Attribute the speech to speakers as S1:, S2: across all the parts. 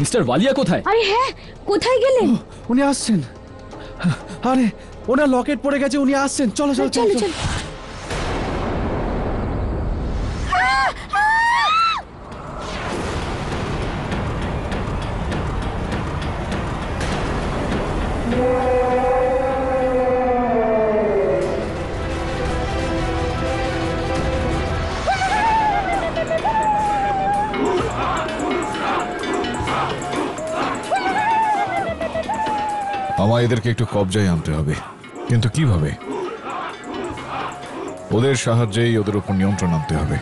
S1: Mister ওয়ালিয়া কোথায়?
S2: আরে হ্যাঁ, কোথায় গেলেন?
S3: উনি আসছেন। আরে ওনার লকেট পড়ে গেছে, উনি আসছেন। চলো চলো
S2: চলো
S3: চলো
S2: চলো।
S4: আমায় এদেরকে একটু কবজায় আনতে হবে, কিন্তু কিভাবে? ওদের সাহায্যেই ওদের উপর নিয়ন্ত্রণ আনতে হবে।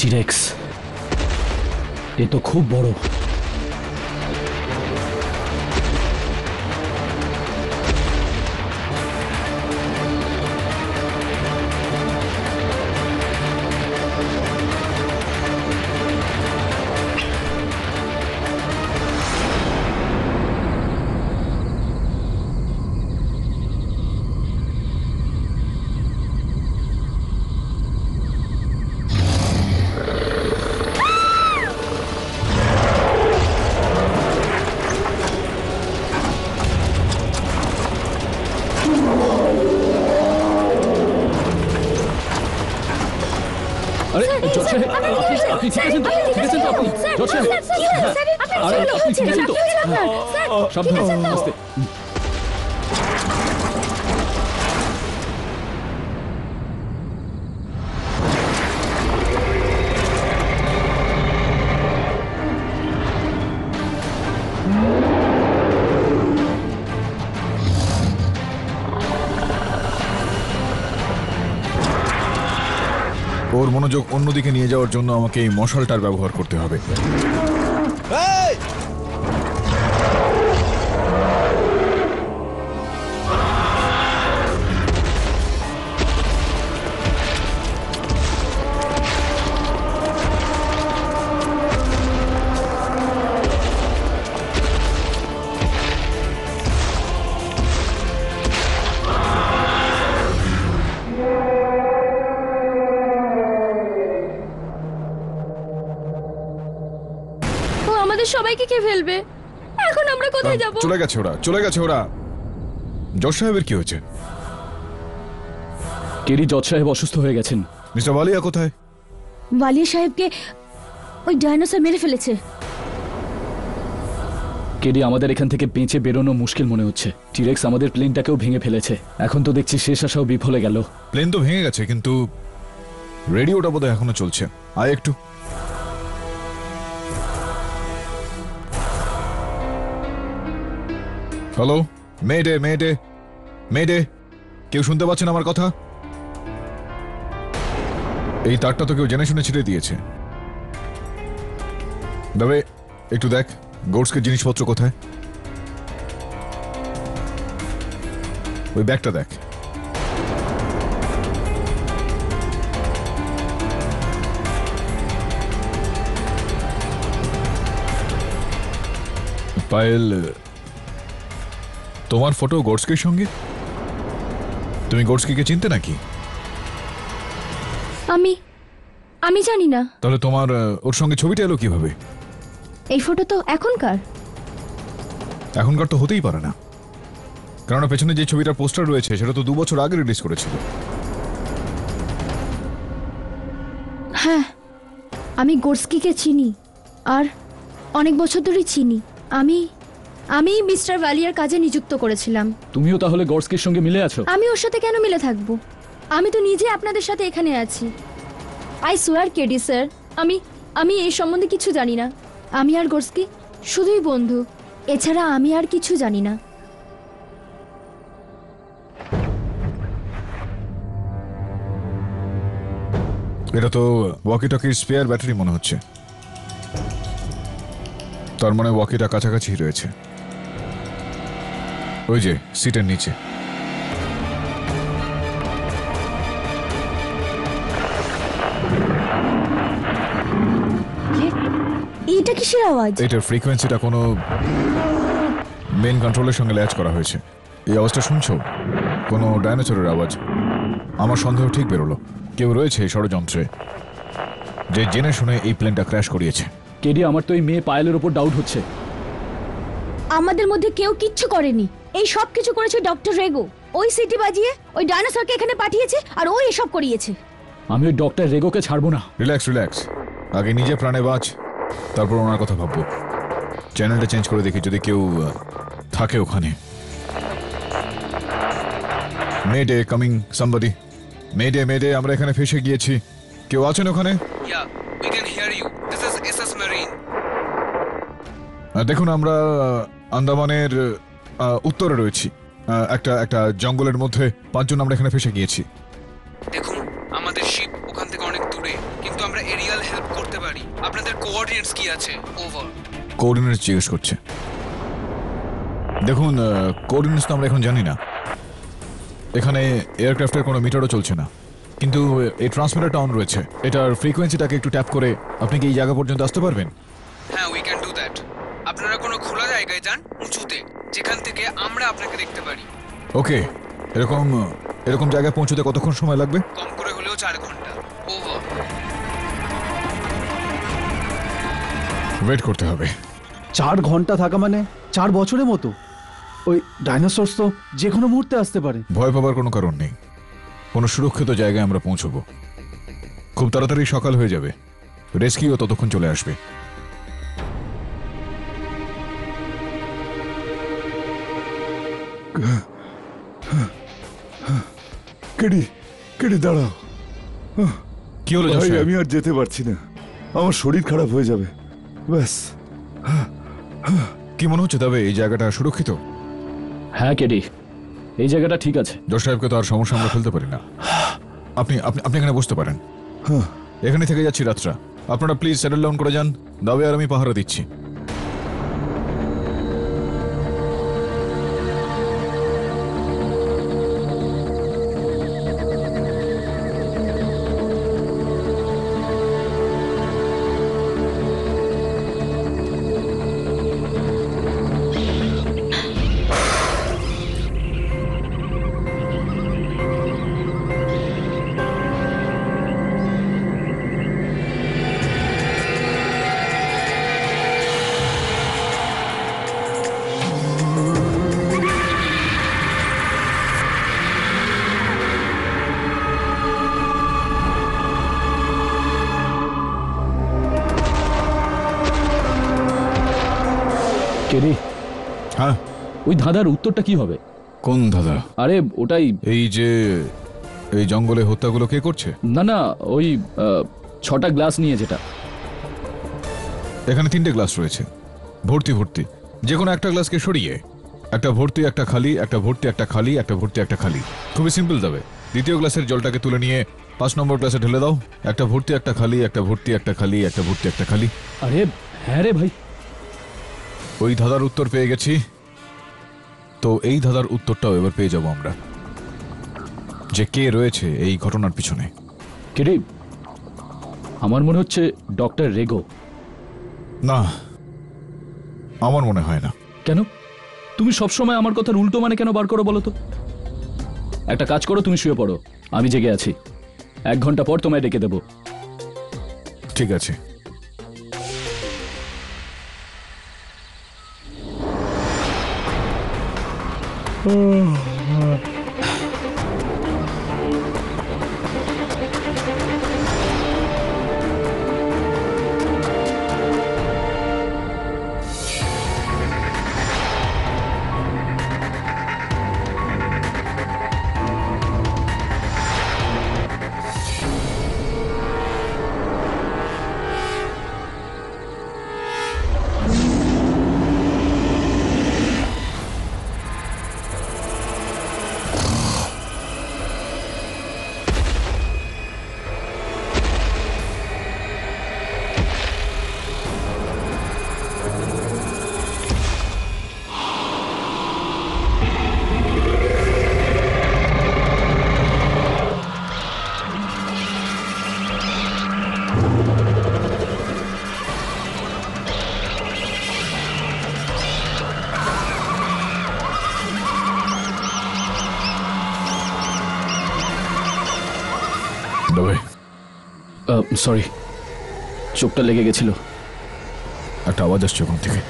S1: টিরেক্স, এ তো খুব বড়। আরে জজ সাহেব, আপনি ঠিক আছেন তো? ঠিক আছেন তো আপনি? জজ সাহেব, আরে আপনি ঠিক আছেন তো? সাবধানে, আস্তে।
S4: ওর মনোযোগ অন্যদিকে নিয়ে যাওয়ার জন্য আমাকে এই মশালটার ব্যবহার করতে হবে।
S2: ও আমাদের সবাইকে কে ফেলবে? এখন আমরা কোথায় যাব?
S4: চলে গেছে ওরা, চলে গেছে ওরা। জজ সাহেবের কি হয়েছে?
S1: কেরি জজ সাহেব অসুস্থ হয়ে গেছেন।
S4: মিস্টার ওয়ালিয়া কোথায়?
S2: ওয়ালিয়া সাহেবকে ওই ডাইনোসর মেরে ফেলেছে।
S1: কেরি, আমাদের এখান থেকে বেঁচে বেরোনো মুশকিল মনে হচ্ছে। টিরেক্স আমাদের প্লেনটাকেও ভেঙে ফেলেছে। এখন তো দেখছি শেষ আশাও বিফলে গেল।
S4: প্লেন তো ভেঙে গেছে, কিন্তু রেডিওটা বোধহয় এখনো চলছে। আয় একটু। হ্যালো, মেডে মেডে মেডে, কেউ শুনতে পাচ্ছেন আমার কথা? এই তারটা তো কেউ জেনে শুনে ছিঁড়ে দিয়েছে। তবে একটু দেখ গোডসকে জিনিসপত্র কোথায়। ওই ব্যাগটা দেখ। পায়েল, তোমার ফটো গোডস্কির সঙ্গে? তুমি গোডস্কিকে চিনতে নাকি?
S2: আমি জানি না।
S4: তাহলে তোমার ওর সঙ্গে ছবিটা এলো কিভাবে?
S2: এই ফটো তো এখনকার।
S4: এখনকার তো হতেই পারে না, কেননা পেছনে যে ছবিটার পোস্টার রয়েছে সেটা তো 2 বছর আগে রিলিজ করেছিল।
S2: হ্যাঁ, আমি গোডস্কিকে চিনি, আর অনেক বছর ধরেই চিনি। আমি মিস্টার ওয়ালিয়ার কাজে নিযুক্ত করেছিলাম।
S1: তুমিও তাহলে গডস্কির সঙ্গে মিলে আছো?
S2: আমি ওর সাথে কেন মিলে থাকবো? আমি তো নিজে আপনাদের সাথে এখানে আছি। আই সোয়ার কেডি স্যার, আমি এই সম্বন্ধে কিছু জানি না। আমি আর গোডস্কি শুধুই বন্ধু, এছাড়া আমি আর কিছু জানি না।
S4: এটা তো ওয়াকি টকির স্পেয়ার ব্যাটারি মনে হচ্ছে। তার মানে ওয়াকিটা কাছাকাছি রয়েছে, ওই যে সিটের নিচে।
S2: এইটা কিসের আওয়াজ?
S4: এটার ফ্রিকোয়েন্সিটা কোনো মেন কন্ট্রোলের সঙ্গে ল্যাচ করা হয়েছে। এই আওয়াজটা শুনছো? কোনো ডাইনোসরের আওয়াজ। আমার সন্দেহ ঠিক বেরোলো, কেউ রয়েছে এই ষড়যন্ত্রে যে জেনে শুনে এই প্লেনটা ক্র্যাশ করিয়েছে।
S1: কেরি, আমার তো এই মেয়ে পায়েলের উপর ডাউট হচ্ছে।
S2: আমাদের মধ্যে কেউ কিচ্ছু করেনি। এই সব কিছু করেছে ডক্টর রেগো। ওই সিটি বাজিয়ে ওই ডাইনোসরকে এখানে পাঠিয়েছে, আর ওই এসব করিয়েছে।
S1: আমি ওই ডক্টর রেগোকে ছাড়বো না।
S4: রিল্যাক্স রিল্যাক্স, আগে নিজে প্রাণে বাঁচ, তারপর ওনার কথা ভাববো। চ্যানেলটা চেঞ্জ করে দেখি যদি কেউ থাকে ওখানে। মেডে কামিং সামবডি। মেডে মেডে, আমরা এখানে ফেসে গিয়েছি। কেউ আছেন ওখানে?
S5: Yeah, we can hear you. This is SS Marine.
S4: দেখুন, আমরা আন্দামানের উত্তরে রয়েছি। একটা জঙ্গলের মধ্যে 5 জন আমরা এখানে ফেসে গিয়েছি।
S5: দেখুন, আমাদের শিপ ওখান থেকে অনেক দূরে, কিন্তু আমরা এরিয়াল হেল্প করতে পারি। আপনাদের কোঅর্ডিনেটস কি আছে? ওভার।
S4: কোঅর্ডিনেটস জিজ্ঞেস করছে। দেখুন, কোঅর্ডিনেটস তো আমরা এখন জানি না। এখানে এয়ারক্রাফটের কোনো মিটারও চলছে না, কিন্তু এই ট্রান্সমিটারটা অন রয়েছে। এটার ফ্রিকোয়েন্সিটাকে একটু ট্যাপ করে আপনি কি এই জায়গা পর্যন্ত আসতে পারবেন?
S5: হ্যাঁ, উই ক্যান ডু দ্যাট। আপনারা কোনো খোলা জায়গায় যান, উঁচুতে, যেখান থেকে আমরা আপনাকে দেখতে পারি।
S4: ওকে, এরকম জায়গায় পৌঁছতে কতক্ষণ সময় লাগবে?
S5: কম করে হলেও 4 ঘন্টা। ওভার।
S4: ওয়েট করতে হবে।
S3: 4 ঘন্টা থাকা মানে 4 বছরের মতো। ওই ডাইনোসরস তো যে কোনো মুহূর্তে আসতে পারে।
S4: ভয় পাবার কোনো কারণ নেই। কোনো সুরক্ষিত জায়গায় আমরা পৌঁছবো। খুব তাড়াতাড়ি সকাল হয়ে যাবে, রেস্কিউও ততক্ষণ চলে আসবে।
S6: কেডি, কেডি দাঁড়াও।
S4: কি হলো জশ
S6: ভাই,
S4: সাহেব?
S6: আমি আর যেতে পারছি না, আমার শরীর খারাপ হয়ে যাবে। ব্যাস।
S4: কি মনে হচ্ছে তবে এই জায়গাটা সুরক্ষিত?
S1: হ্যাঁ কেডি, এই জায়গাটা ঠিক আছে।
S4: জশ সাহেবকে তো আর সমস্যা আমরা ফেলতে পারি না। আপনি আপনি আপনি এখানে বসতে পারেন।
S6: হ্যাঁ।
S4: এখানে থেকে যাচ্ছি রাতটা। আপনারা প্লিজ সেটেল ডাউন করে যান। দাবে আর আমি পাহারা দিচ্ছি।
S1: কেডি,
S4: হ্যাঁ?
S1: ওই ধাঁধার উত্তরটা কি হবে?
S4: কোন দাদা?
S1: আরে ওটাই।
S4: এই যে এই জঙ্গলে হত্যাগুলো কে করছে?
S1: না না, ওই 6টা গ্লাস নিয়ে যেটা।
S4: এখানে 3টে গ্লাস রয়েছে, ভর্তি ভর্তি। যে কোনো একটা গ্লাসকে সরিয়ে একটা ভর্তি, একটা খালি, একটা ভর্তি, একটা খালি, একটা ভর্তি, একটা খালি। খুবই সিম্পল যাবে। দ্বিতীয় গ্লাসের জলটাকে তুলে নিয়ে 5 নম্বর গ্লাসে ঢেলে দাও। একটা ভর্তি, একটা খালি, একটা ভর্তি, একটা খালি, একটা ভর্তি, একটা খালি।
S1: আরে হ্যাঁ রে ভাই।
S4: ওই ধাঁধার উত্তর পেয়ে গেছি, তো এই ধাঁধার উত্তরটাও এবার পেয়ে যাব আমরা, যে কে রয়েছে এই ঘটনার পিছনে।
S1: কেডি, আমার মনে হচ্ছে ডক্টর রেগো।
S4: না, আমার মনে হয় না।
S1: কেন? তুমি সবসময় আমার কথার উল্টো মানে কেন বার করো বলো তো? একটা কাজ করো, তুমি শুয়ে পড়ো, আমি জেগে আছি। 1 ঘন্টা পর তোমায় ডেকে দেবো।
S4: ঠিক আছে।
S1: সরি, চোখটা লেগে গেছিল।
S4: একটা আওয়াজ আসছে ওখান থেকে।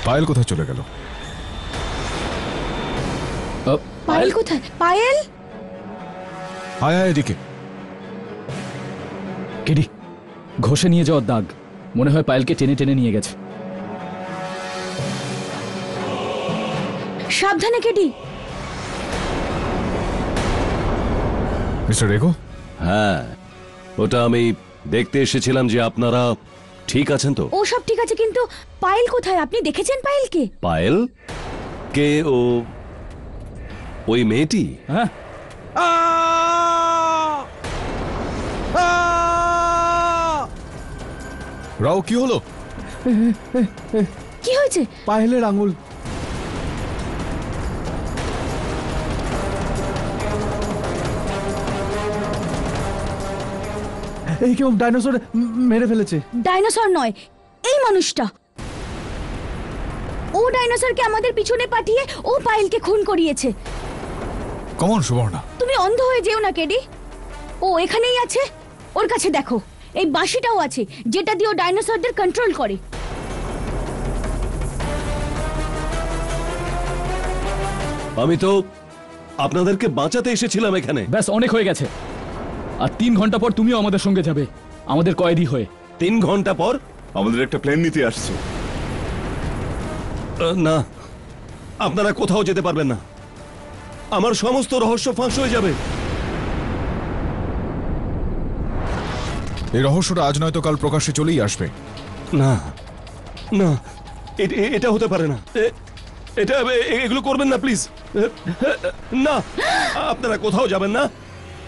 S4: পায়েল কোথায় চলে গেল?
S2: পায়েল কোথায়? পায়েল?
S4: আয় আয় এদিকে।
S1: কেডি, ঘষে নিয়ে যাওয়ার দাগ। মনে হয় পায়েলকে টেনে টেনে নিয়ে গেছে।
S2: সাবধানে কেডি।
S4: মিস্টার রেগো?
S7: হ্যাঁ, ওটা আমি দেখতে এসেছিলাম যে আপনারা ঠিক আছেন তো?
S2: ও সব ঠিক আছে, কিন্তু পায়েল কোথায়? আপনি দেখেছেন পায়েলকে?
S7: পায়েল কে? ও ওই মেয়েটি?
S1: হ্যাঁ,
S4: রাও কি হলো?
S2: কি হয়েছে?
S3: পায়েলের আঙুল। এই কেউ ডাইনোসর মেরে ফেলেছে।
S2: ডাইনোসর নয়, এই মানুষটা। ও ডাইনোসরকে আমাদের পিছনে পাঠিয়ে ও পায়েলকে খুন করিয়েছে।
S4: কমন সুবর্ণা।
S2: তুমি অন্ধ হয়ে যেও না কেডি, ও এখানেই আছে। ওর কাছে দেখো, এই বাঁশিটাও আছে যেটা দিয়ে ও ডাইনোসরদের কন্ট্রোল করে।
S7: আমি তো আপনাদেরকে বাঁচাতে এসেছিলাম এখানে।
S1: ব্যাস অনেক হয়ে গেছে। আর 3 ঘন্টা পর তুমিও আমাদের সঙ্গে যাবে, আমাদের কয়েদি হয়ে।
S7: 3 ঘন্টা পর?
S6: আমাদের একটা প্ল্যান নিতে আসছে।
S7: না, আপনারা কোথাও যেতে পারবেন না। আমার সমস্ত রহস্য ফাঁস হয়ে যাবে।
S4: এই রহস্যটা আজ নয়তো কাল প্রকাশ্যে চলেই আসবে।
S7: না না, এটা হতে পারে না। এটা এগুলো করবেন না প্লিজ। না, আপনারা কোথাও যাবেন না,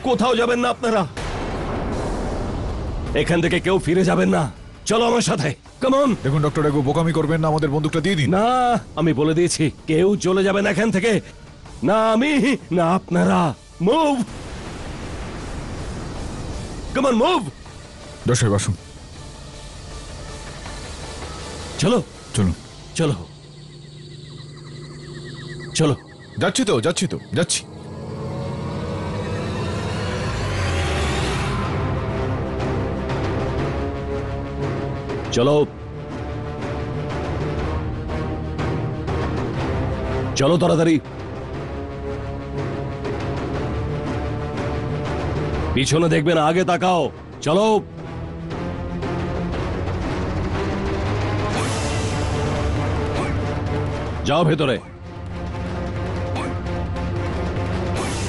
S7: কোথাও যাবেন না আপনারা। এখান থেকে কেউ ফিরে যাবেন না। চলো আমার সাথে, কাম অন।
S4: দেখুন ডক্টর এগো, বোকামি করবেন না, আমাদের বন্দুকটা দিয়ে দিন।
S7: না, আমি বলে দিয়েছি কেউ চলে যাবেন এখান থেকে। না আমি, না আপনারা। Move, come on, move.
S4: দর্শক আসুন,
S7: চলো
S4: চলুন।
S7: চলো চলো।
S4: যাচ্ছি তো যাচ্ছি।
S7: চলো চলো তাড়াতাড়ি। পিছনে দেখবেন, আগে তাকাও। চলো। যাও ভেতরে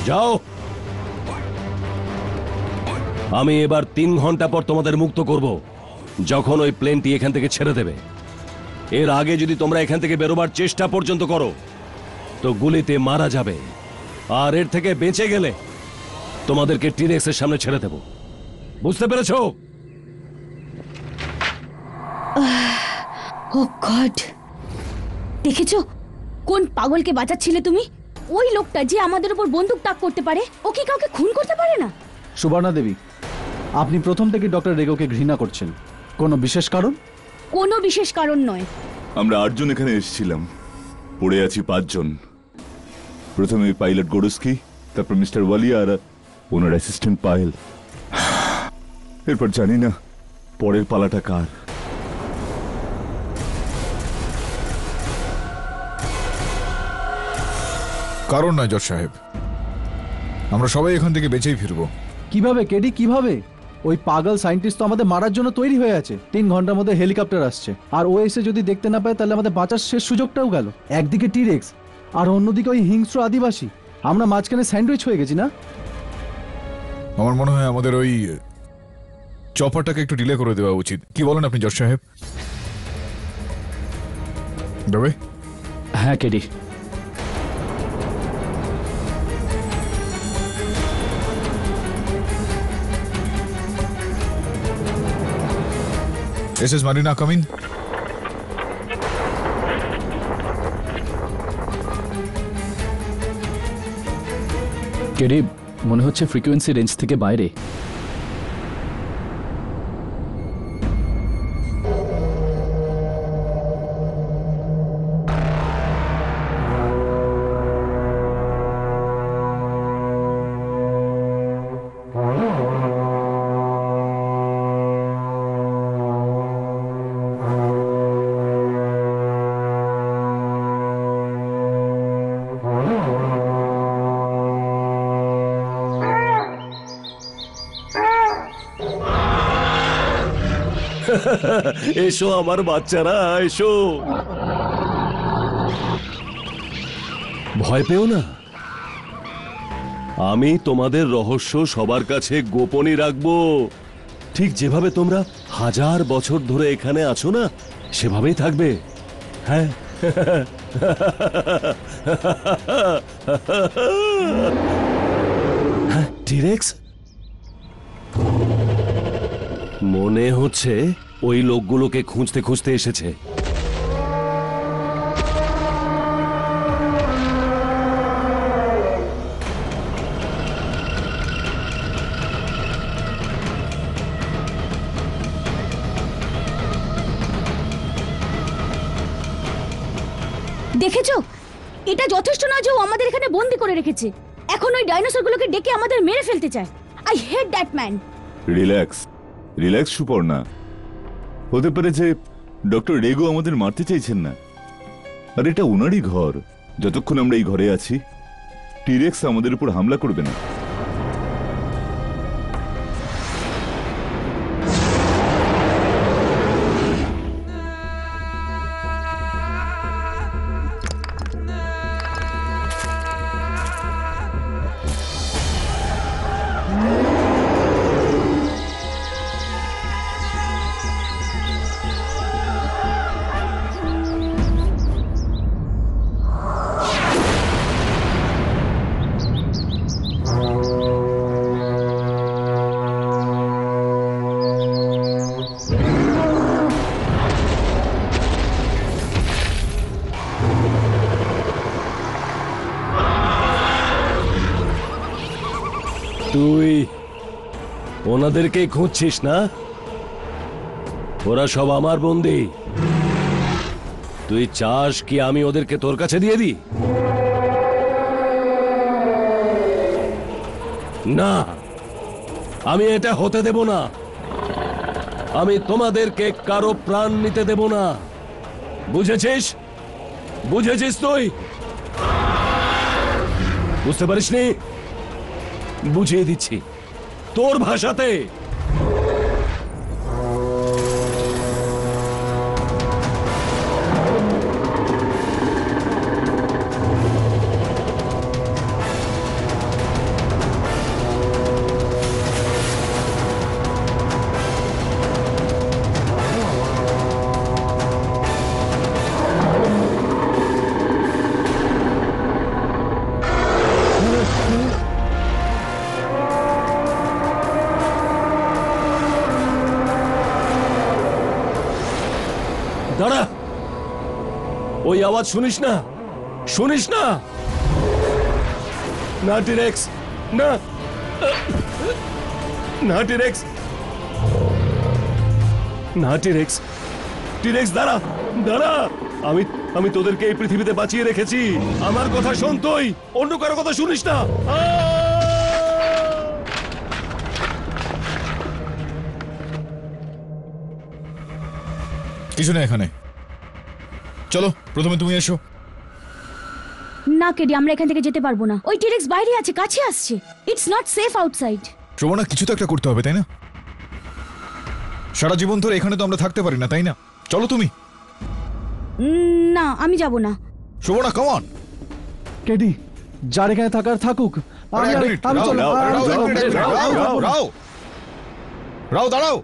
S7: যাও। আমি এবার 3 ঘন্টা পর তোমাদের মুক্ত করব, যখন ওই প্লেনটি এখান থেকে ছেড়ে দেবে। এর আগে যদি তোমরা এখান থেকে বেরোবার চেষ্টা পর্যন্ত করো তো গুলিতে মারা যাবে। আর এর থেকে বেঁচে গেলে তোমাদেরকে টিরেক্সের সামনে ছেড়ে দেব। বুঝতে পেরেছো?
S2: ও গড, দেখেছো কোন পাগলকে বাঁচাচ্ছিলে তুমি? ওই লোকটা যে আমাদের উপর বন্দুক তাক করতে পারে, ও কি কাউকে খুন করতে পারে না?
S3: সুবর্ণা দেবী, আপনি প্রথম থেকে ডক্টর রেগোকে ঘৃণা করছেন, কোনো বিশেষ কারণ?
S2: কোনো বিশেষ কারণ নয়।
S6: আমরা 8 জন এখানে এসেছিলাম, পড়ে আছি 5 জন। প্রথমে পাইলট গোরস্কি, তারপর মিস্টার ওয়ালিয়া আর ওনার অ্যাসিস্ট্যান্ট পায়েল। এরপর জানি না পরের পালাটা কার।
S4: কারণ নয় জজ সাহেব, আমরা সবাই এখান থেকে বেঁচেই ফিরবো।
S3: কিভাবে কেডি, কিভাবে? ওই পাগল সায়েন্টিস্ট তো আমাদের মারার জন্য তৈরি হয়ে আছে। 3 ঘন্টার মধ্যে হেলিকপ্টার আসছে, আর ও এসে যদি দেখতে না পায় তাহলে আমাদের বাঁচার শেষ সুযোগটাও গেল। একদিকে টিরেক্স আর অন্যদিকে ওই হিংস্র আদিবাসী। আমরা মাঝখানে স্যান্ডউইচ হয়ে গেছি না?
S4: আমার মনে হয় আমাদের ওই চপারটাকে একটু ডিলে করে দেওয়া উচিত। কি বলেন আপনি জজ সাহেব? দেবে?
S1: হ্যাঁ KD.
S4: SS Marina coming.
S1: KD, মনে হচ্ছে ফ্রিকোয়েন্সি রেঞ্জ থেকে বাইরে।
S7: এসো আমার বাচ্চারা, এসো। ভয় পেও না, আমি তোমাদের রহস্য সবার কাছে গোপনই রাখবো। ঠিক যেভাবে তোমরা 1000 বছর ধরে এখানে আছো না, সেভাবেই থাকবে। হ্যাঁ। হ্যাঁ, টিরেক্স, মনে হচ্ছে ওই লোকগুলোকে খুঁজতে খুঁজতে এসেছে।
S2: দেখেছো, এটা যথেষ্ট না যে ও আমাদের এখানে বন্দি করে রেখেছে, এখন ওই ডাইনোসরগুলোকে ডেকে আমাদের মেরে ফেলতে চায়। I hate that man.
S6: Relax, relax Suparna. হতে পারে যে ডক্টর রেগো আমাদের মারতে চাইছেন না, আর এটা ওনারই ঘর। যতক্ষণ আমরা এই ঘরে আছি, টিরেক্স আমাদের উপর হামলা করবে না।
S7: তুই ওনাদেরকে খুঁজছিস না? ওরা সব আমার বন্দী। তুই চাস কি আমি ওদেরকে তোর কাছে দিয়ে দিই? না, আমি এটা হতে দেব না। আমি তোমাদেরকে কারো প্রাণ নিতে দেব না। বুঝেছিস? বুঝেছিস তুই? বুঝতে পারিসনি? বুঝিয়ে দিচ্ছি তোর ভাষাতে। দাঁড়া, ওই আওয়াজ শুনিস না? শুনিস না? না টিরেক্স, না, না টিরেক্স, না টিরেক্স, টিরেক্স দাঁড়া, দাঁড়া। আমি তোদেরকে এই পৃথিবীতে বাঁচিয়ে রেখেছি। আমার কথা শোন, তুই অন্য কারো কথা শুনিস না।
S4: কিছু না এখানে। চলো, প্রথমে তুমি এসো।
S2: না কেডি, আমরা এখান থেকে যেতে পারবো না। ওই টিরেক্স বাইরে আছে, কাছে আসছে। It's not safe outside.
S4: Shravana, কিছু তো একটা করতে হবে, তাই না? সারা জীবন ধরে এখানে তো আমরা থাকতে পারি না, তাই না? চলো তুমি।
S2: না, আমি যাব না।
S4: Shravana, come on.
S3: কেডি, যার এখানে থাকার থাকুক। আমি চললাম।
S4: রাও, দাঁড়াও।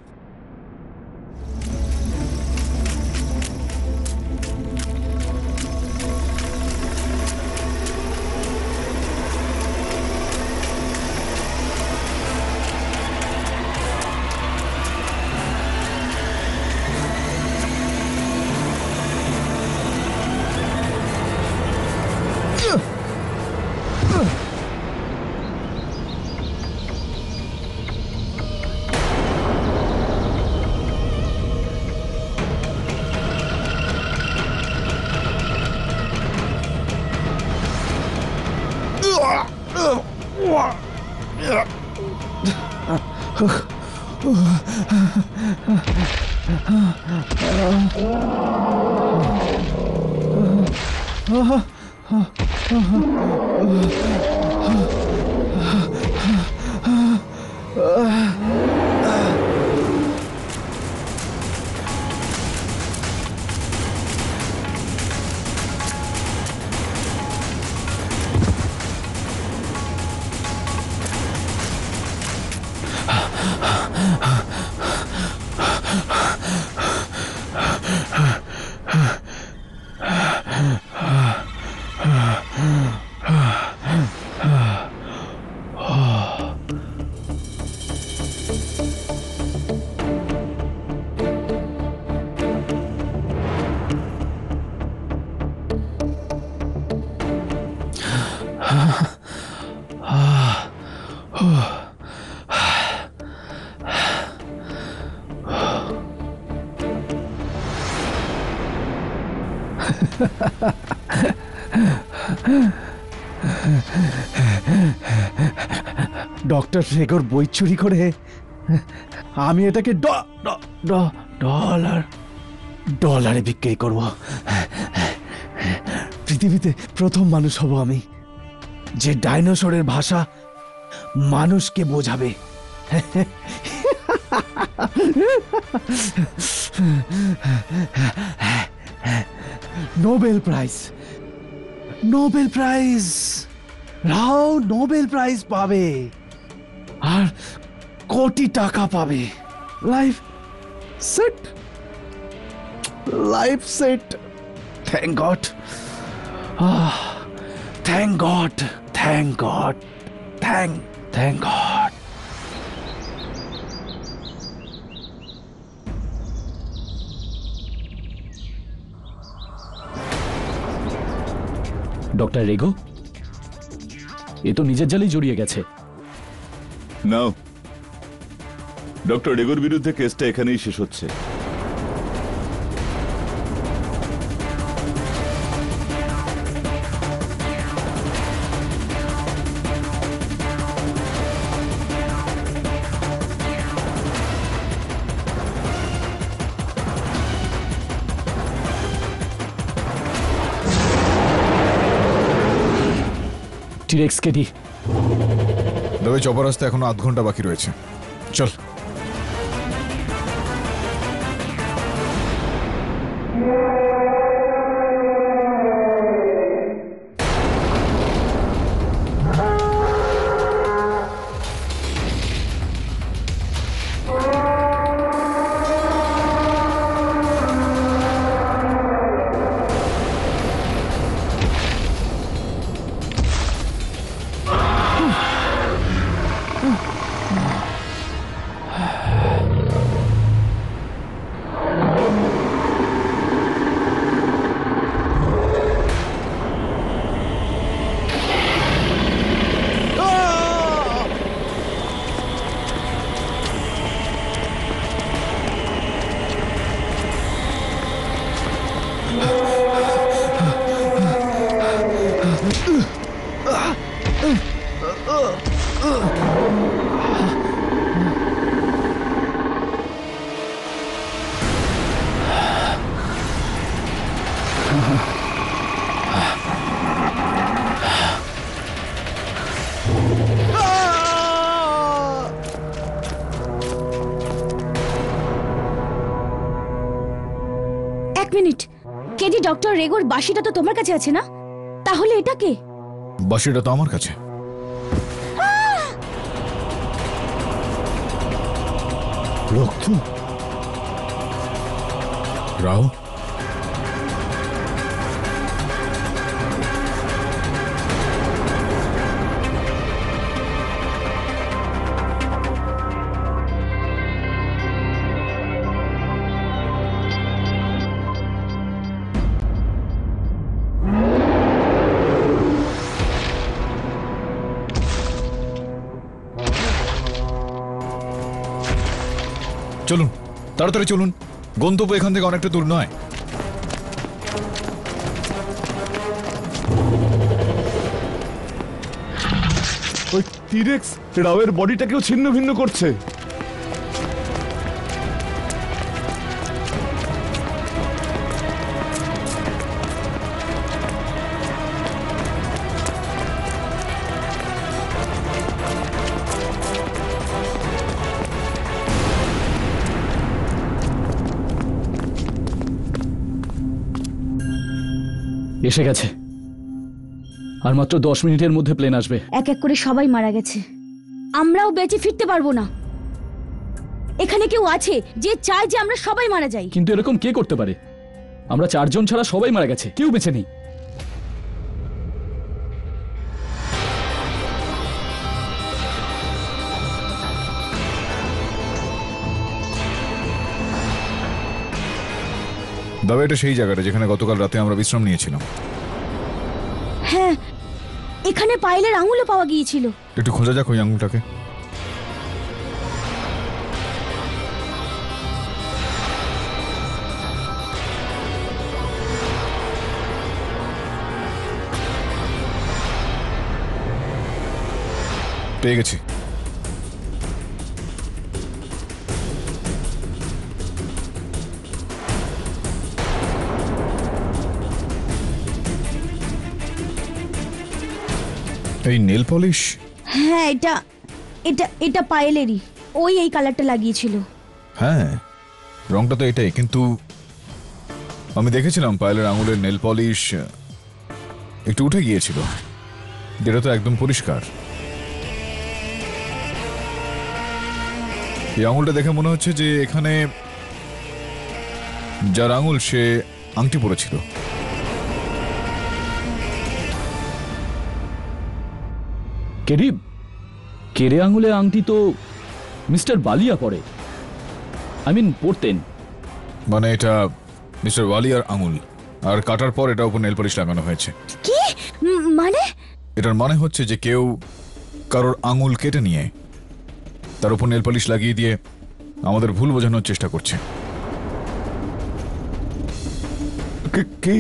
S3: ডক্টর রেগর বই চুরি করে আমি এটাকে ডলারে বিক্রি করব। পৃথিবীতে প্রথম মানুষ হব আমি যে ডাইনোসরের ভাষা মানুষকে বোঝাবে। নোবেল প্রাইজ, নোবেল প্রাইজ, রাও নোবেল প্রাইজ পাবে আর কোটি টাকা পাবে। Life set, life set. Thank God, thank God, thank God, thank God.
S1: Doctor Rego, এ তো নিজের জালেই জড়িয়ে গেছে।
S6: নাও, ডক্টর রেগোর বিরুদ্ধে কেসটা এখানেই শেষ হচ্ছে।
S1: টিরেক্স কেডি,
S4: তবে চপার আসতে এখনো আধ ঘন্টা বাকি রয়েছে। চল।
S2: এক মিনিট, কেডি, ডক্টর রেগোর বাঁশিটা তো তোমার কাছে আছে না? তাহলে এটা কে?
S4: বাঁশিটা তো আমার কাছে।
S3: রক্ত,
S4: রাও, চলুন, তাড়াতাড়ি চলুন। গন্তব্য এখান থেকে অনেকটা দূর নয়।
S6: ওই টিরেক্স রাওয়ের বডিটাকেও ছিন্ন ভিন্ন করছে।
S1: এসে গেছে, আর মাত্র 10 মিনিটের মধ্যে প্লেন আসবে।
S2: এক এক করে সবাই মারা গেছে, আমরাও বেঁচে ফিরতে পারবো না। এখানে কেউ আছে যে চায় যে আমরা সবাই মারা যাই?
S1: কিন্তু এরকম কে করতে পারে? আমরা 4 জন ছাড়া সবাই মারা গেছে, কেউ বেঁচে নেই।
S4: দাদা, এটা সেই জায়গাটা যেখানে গতকাল রাতে আমরা বিশ্রাম নিয়েছিলাম।
S2: হ্যাঁ, এখানে পায়েলের আঙুলও পাওয়া গিয়েছিল।
S4: একটু খোঁজা যাক ওই আঙুলটাকে। পেয়ে গেছি। এই নেল পলিশ?
S8: হ্যাঁ, এটা এটা এটা পায়েলেরই। ওই এই কালারটা লাগিয়েছিল।
S4: হ্যাঁ, রংটা তো এটাই, কিন্তু আমি দেখেছিলাম পায়েলের আঙুলের নেল পলিশ একটু উঠে গিয়েছিল। যেটা তো একদম পরিষ্কার। এই আঙুলটা দেখে মনে হচ্ছে যে এখানে যার আঙুল সে আংটি পরেছিল।
S1: কেরে আঙুলে আংটি তো মিস্টার বালিয়া পরে, পরতেন।
S4: মানে এটা মিস্টার ওয়ালিয়ার আঙুল, আর কাটার পর এটা উপর নেল পলিশ লাগানো হয়েছে।
S8: কি মানে?
S4: এটার মানে হচ্ছে যে কেউ কারোর আঙুল কেটে নিয়ে তার উপর নেল পলিশ লাগিয়ে দিয়ে আমাদের ভুল বোঝানোর চেষ্টা করছে।
S6: কে?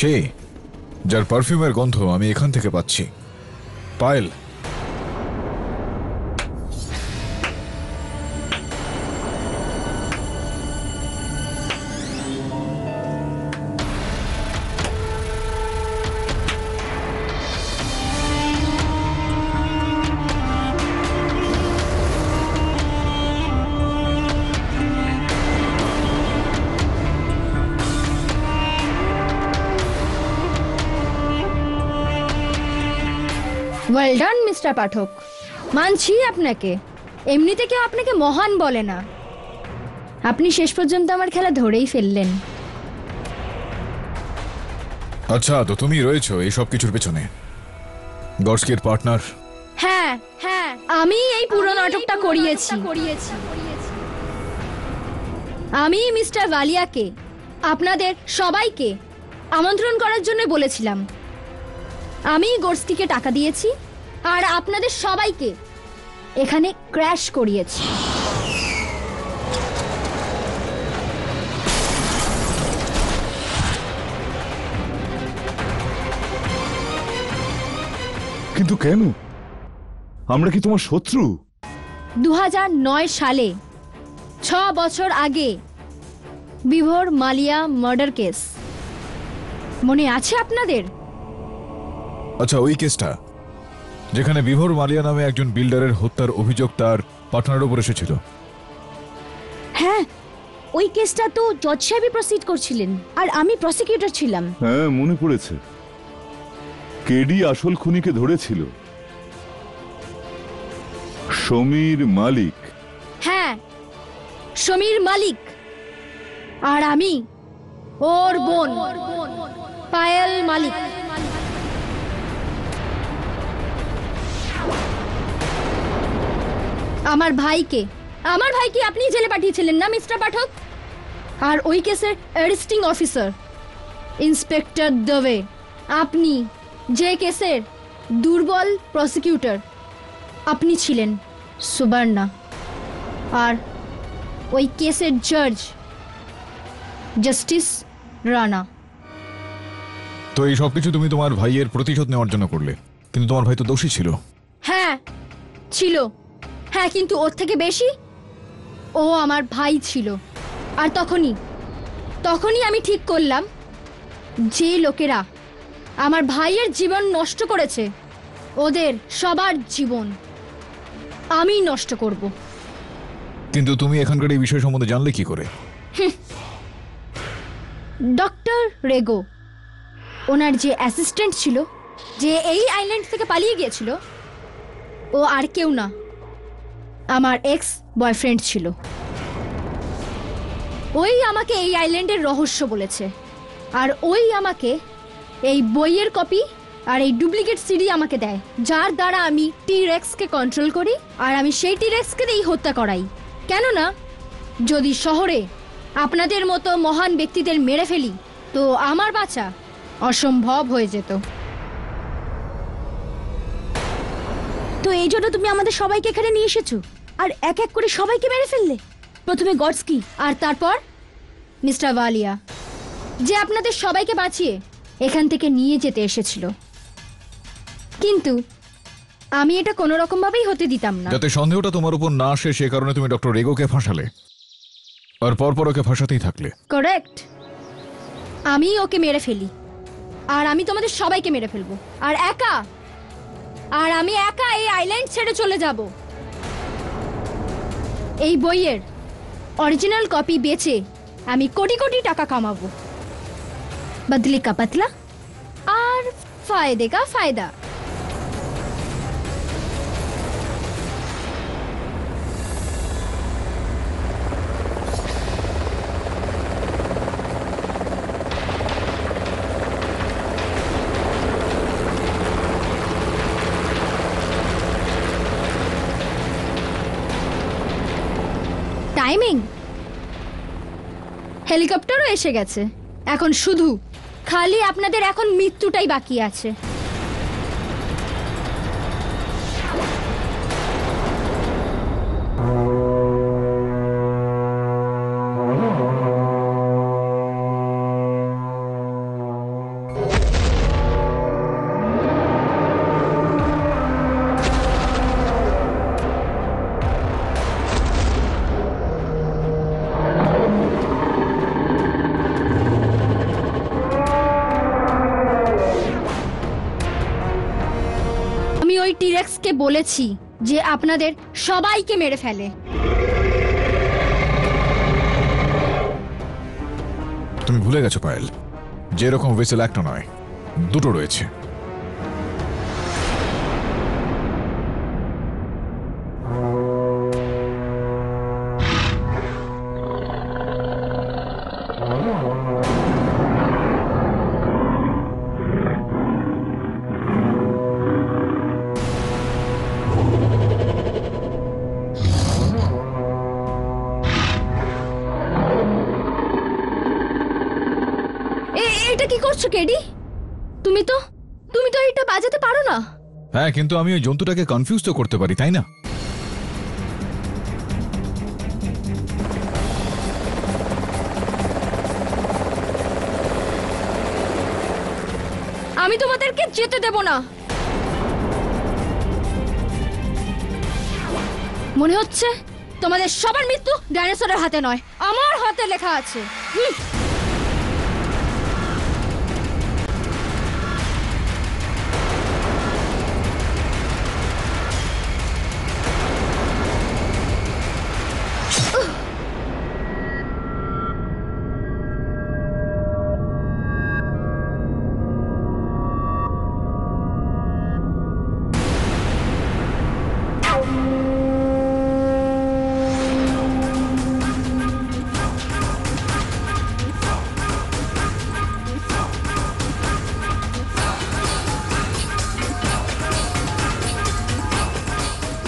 S4: সে যার পারফিউমের গন্ধ আমি এখান থেকে পাচ্ছি। পায়েল।
S2: ওয়েল ডান মিস্টার পাঠক, মানছি আপনাকে। এমনিতে কেউ আপনাকে মহান বলে না। আপনি শেষ পর্যন্ত আমার খেলা ধরেই ফেললেন।
S4: আচ্ছা, তো তুমি রয়েছো এই সব কিছুর পেছনে, গডস্কির পার্টনার।
S2: হ্যাঁ হ্যাঁ, আমি এই পুরো নাটকটা করিয়েছি। আমি মিস্টার ওয়ালিয়াকে আপনাদের সবাইকে আমন্ত্রণ করার জন্য বলেছিলাম। আমি গোর্স্কিকে টাকা দিয়েছি আর আপনাদের সবাইকে এখানে ক্র্যাশ করিয়েছি।
S6: কিন্তু কেন? আমরা কি তোমার শত্রু?
S2: 2009 সালে 6 বছর আগে বিভোর মালিয়া মার্ডার কেস মনে আছে আপনাদের?
S4: আচ্ছা, ওই কেসটা যেখানে বিভোর মালিয়া নামে একজন বিল্ডারের হত্যার অভিযোগ তার পার্টনারের উপর এসেছিল।
S8: হ্যাঁ, ওই কেসটা তো জজ সাহেবই প্রসিড করছিলেন আর আমি প্রসিকিউটর ছিলাম।
S6: হ্যাঁ, মনে পড়েছে। কেডি আসল খুনিকে ধরেছিল, সমীর মালিক।
S2: হ্যাঁ, সমীর মালিক। আর আমি ওর বোন পায়েল মালিক। আমার ভাইকে আপনি জেলে পাঠিয়েছিলেন না মিস্টার পাঠক? আর ওই কেসের অ্যারেস্টিং অফিসার ইন্সপেক্টর দবে আপনি। যে কেসের দুর্বল প্রসিকিউটর আপনি ছিলেন সুবর্ণা। আর ওই কেসের জজ জাস্টিস রানা।
S4: তো এই সবকিছু তুমি তোমার ভাইয়ের প্রতিশোধ নেওয়ার জন্য করলে, কিন্তু তোমার ভাই তো দোষী ছিল।
S2: হ্যাঁ ছিল, হ্যাঁ, কিন্তু ওর থেকে বেশি ও আমার ভাই ছিল। আর তখনই আমি ঠিক করলাম যে লোকেরা আমার ভাইয়ের জীবন নষ্ট করেছে ওদের সবার জীবন আমি নষ্ট করব।
S4: কিন্তু তুমি এখানকার এই বিষয় সম্বন্ধে জানলে কি করে?
S2: ডক্টর রেগো, ওনার যে অ্যাসিস্ট্যান্ট ছিল, যে এই আইল্যান্ড থেকে পালিয়ে গিয়েছিল, ও আর কেউ না, আমার এক্স বয়ফ্রেন্ড ছিল। ওই আমাকে এই আইল্যান্ডের রহস্য বলেছে, আর ওই আমাকে এই বইয়ের কপি আর এই ডুপ্লিকেট সিডি আমাকে দেয়, যার দ্বারা আমি টি-রেক্সকে কন্ট্রোল করি। আর আমি সেই টি-রেক্সকে দিয়েই হত্যা করাই। কেননা যদি শহরে আপনাদের মতো মহান ব্যক্তিদের মেরে ফেলি তো আমার বাঁচা অসম্ভব হয়ে যেত।
S8: তো এই জন্য তুমি আমাদের সবাইকে এখানে নিয়ে এসেছো আর এক এক করে সবাইকে মেরে ফেললে। প্রথমে গডস্কি
S2: আর তারপর মিস্টার ওয়ালিয়া। যে আপনাদের সবাইকে বাঁচিয়ে এখান থেকে নিয়ে যেতে এসেছিল, কিন্তু আমি এটা কোনো রকম ভাবেই হতে দিতাম না।
S4: যাতে সন্দেহটা তোমার উপর না আসে সে কারণে তুমি ডক্টর রেগোকে ফাঁসালে, আর পরপর ওকে ফাঁসাতেই থাকলে।
S2: কারেক্ট। আমি ওকে মেরে ফেলি, আর আমি তোমাদের সবাইকে মেরে ফেলবো, আর আমি একা এই আইল্যান্ড ছেড়ে চলে যাব। এই বইয়ের অরিজিনাল কপি বেচে আমি কোটি কোটি টাকা কামাবো। বদলে কা বদলা আর ফায়দে কা ফায়দা। টাইমিং। হেলিকপ্টারও এসে গেছে। এখন শুধু খালি আপনাদের এখন মৃত্যুটাই বাকি আছে। ওই টিরেক্সকে বলেছি যে আপনাদের সবাইকে মেরে ফেলে।
S4: তুমি ভুলে গেছো পায়েল, যে রকম ভেসেল একটা নয়, দুটো রয়েছে।
S2: এটা কি করছো কেডি? তুমি তো এটা বাজাতে পারো না।
S4: হ্যাঁ, কিন্তু আমি ওই জন্তুটাকে কনফিউজ তো করতে পারি, তাই না?
S2: আমি তোমাদেরকে যেতে দেব না। মনে হচ্ছে তোমাদের সবার মৃত্যু ডাইনোসরের হাতে নয়, আমার হাতে লেখা আছে।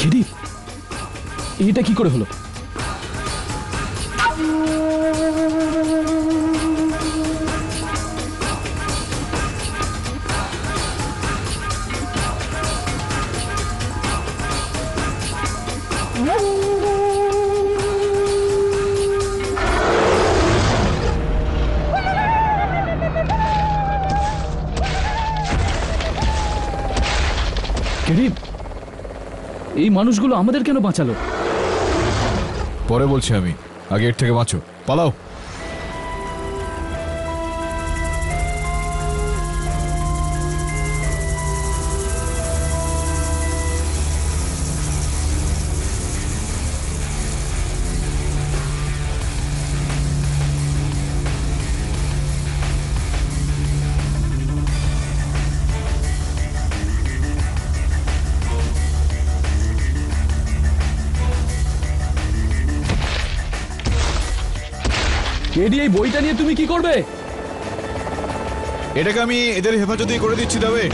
S1: কেডি, এটা কি করে হলো? কেডি, এই মানুষগুলো আমাদের কেন বাঁচালো?
S4: পরে বলছি আমি, আগে এর থেকে বাঁচো, পালাও।
S1: কেডি, এই বইটা নিয়ে তুমি কি করবে?
S4: এটাকে আমি এদের হেফাজতেই করে দিচ্ছি, তবে